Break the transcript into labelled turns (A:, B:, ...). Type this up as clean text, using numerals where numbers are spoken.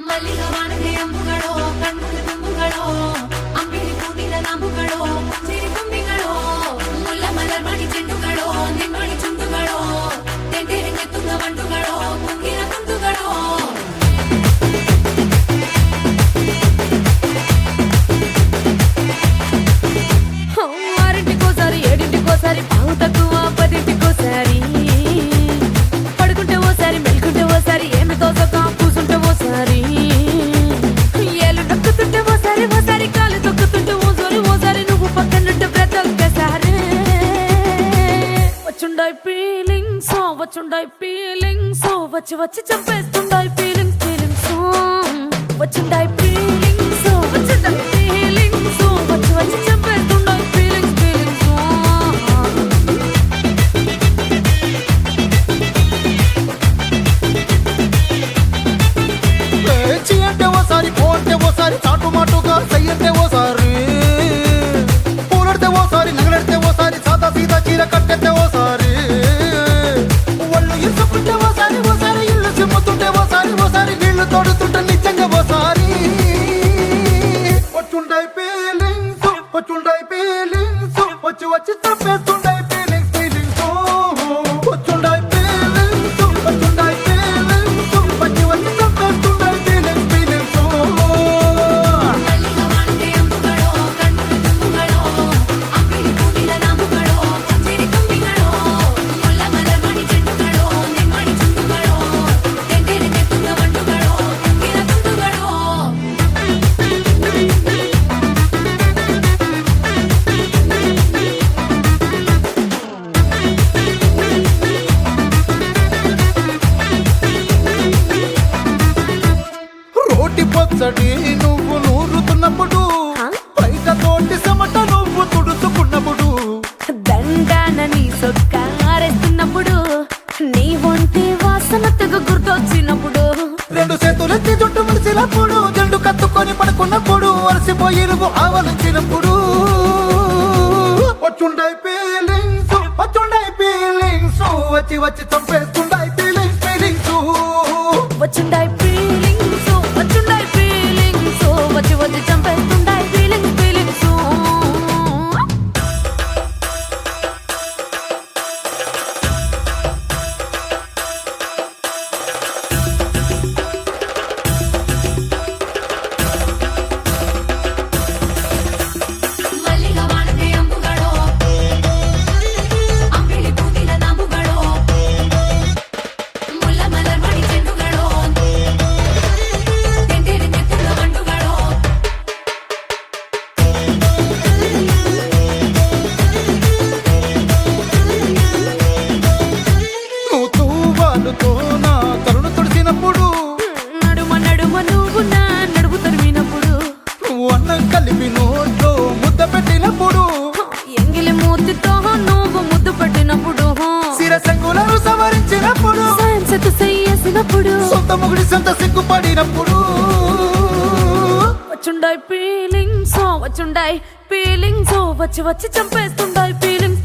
A: ಮಲ್ಲಿಗ ವಾನಗೆ ಅಂಬುಗಳೋ ಕಣ್ಣುಗಳ ತುಂಬುಗಳೋ ಅಂಬಿಳಿ ಹೂವಿನ ನಾಂಬುಗಳೋ ಸಿರಿ ತುಂಬಿಗಳೋ ಮುಲ್ಲ ಮಲರ್ ಮಣಿ ಚೆಂಡುಗಳೋ ನಿಮ್ಮಣಿ ಚುಂಡುಗಳೋ ತೆಂಟೆರೆಗೆ ತುಂಗ ಬಂಡುಗಳೋ ಮುಂಗಿನ ತುಂಡುಗಳೋ ఆరింటికోసారి ఏడింటికోసారి పావు తక్కువ పదింటికోసారి పడుకుంటే ఓసారి మెలుకుంటే ఓసారి ఏమి తోసక కూసుంటే ఓసారి ఏళ్ళు నొక్కుతుంటే ఓసారి ఓసారి కాలు తొక్కుతుంటే ఓసారి ఓసారి నువ్వు పక్కనుంటే ప్రతి ఒక్కసారి వచ్చుండాయి ఫీలింగ్స్ వచ్చి వచ్చి చంపేస్తుండాయి ఫీలింగ్స్ వచ్చుండాయి ఫీలింగ్స్ వచ్చి వచ్చి చంపేస్తుండాయి ఫీలింగ్స్
B: అంటే ఓసారి పోతే ఓసారి చాటు మాటుగా సయ్యంటే ఓసారి పూలడితే ఓసారి నగలడితే ఓసారి సాదా సీదా చీర కట్టెత్తే ఓసారి ఒళ్ళు ఇసుకుంటే ఓసారి ఓసారి ఇల్లు సిమ్ముతుంటే ఓసారి ఓసారి నీళ్లు తోడుతుంటే నిజంగా ఓసారి వచ్చుండాయి ఫీలింగ్స్ వచ్చి వచ్చి తప్పేస్తుండాయి ఫీలింగ్స్ వచ్చుండాయి ఫీలింగ్స్ వచ్చి వచ్చి తప్పేస్తుండాయి ఫీలింగ్స్
A: ಮಲ್ಲಿಗ ವಾನಗೆ ಅಂಬುಗಳೋ ಕಣ್ಣುಗಳ ತುಂಬುಗಳೋ ಅಂಬಿಳಿ ಹೂವಿನ ನಾಂಬುಗಳೋ ಸಿರಿ ತುಂಬಿಗಳೋ ಮುಲ್ಲ ಮಲರ್ ಮಣಿ ಚೆಂಡುಗಳೋ ನಿಮ್ಮಣಿ ಚುಂಡುಗಳೋ ತೆಂಟೆರೆಗೆ ತುಂಗ ಬಂಡುಗಳೋ ಮುಂಗಿನ ತುಂಡುಗಳೋ
B: రోటి పచ్చడి నువ్వు నూరుతున్నప్పుడు బయట తోటి సమట నువ్వు తుడుచుకున్నప్పుడు
A: దండాన నీ సొక్కారేస్తున్నప్పుడు నీ ఒంటి వాసన తెగ గుర్తొచ్చినప్పుడు
B: రెండు చేతులెత్తి జుట్టు ముడిచినప్పుడు జండు కత్తుకొని పడుకున్నప్పుడు అలసిపోయి నువ్వు ఆవలించినప్పుడు వచ్చుండాయి ఫీలింగ్స్ వచ్చి వచ్చి చంపేస్తుండాయి ఫీలింగ్స్
A: వచ్చుండాయి ఫీలింగ్స్ వచ్చి వచ్చి చంపేస్తుండాయి ఫీలింగ్స్ ಮಲ್ಲಿಗ ವಾನಗೆ ಅಂಬುಗಳೋ ಅಂಬಿಳಿ ಹೂವಿನ ನಾಂಬುಗಳೋ ಮುಲ್ಲ ಮಲರ್ ಮಣಿ ಚೆಂಡುಗಳೋ ತೆಂಟೆರೆಗೆ ತುಂಗ ಬಂಡುಗಳೋ
B: నువ్వు తూవాలుతో నా తరుణ తుడిచినప్పుడు
A: నడుమ నడుమ నువ్వు నా నడుము తరిమినప్పుడు
B: నువ్వు అన్నం కలిపి నోట్లో ముద్ద పెట్టినప్పుడు
A: ఎంగిలి మూతితో నువ్వు ముద్దు పెట్టినప్పుడు
B: శిరసంగులను సవరించినప్పుడు
A: సైన్స్ చెయ్యేసినప్పుడు
B: సొంత ముగుడి సొంత సిగ్గుపడినప్పుడు
A: వచ్చుండాయి ఫీలింగ్స్ వచ్చి వచ్చి చంపేస్తుండాయి ఫీలింగ్స్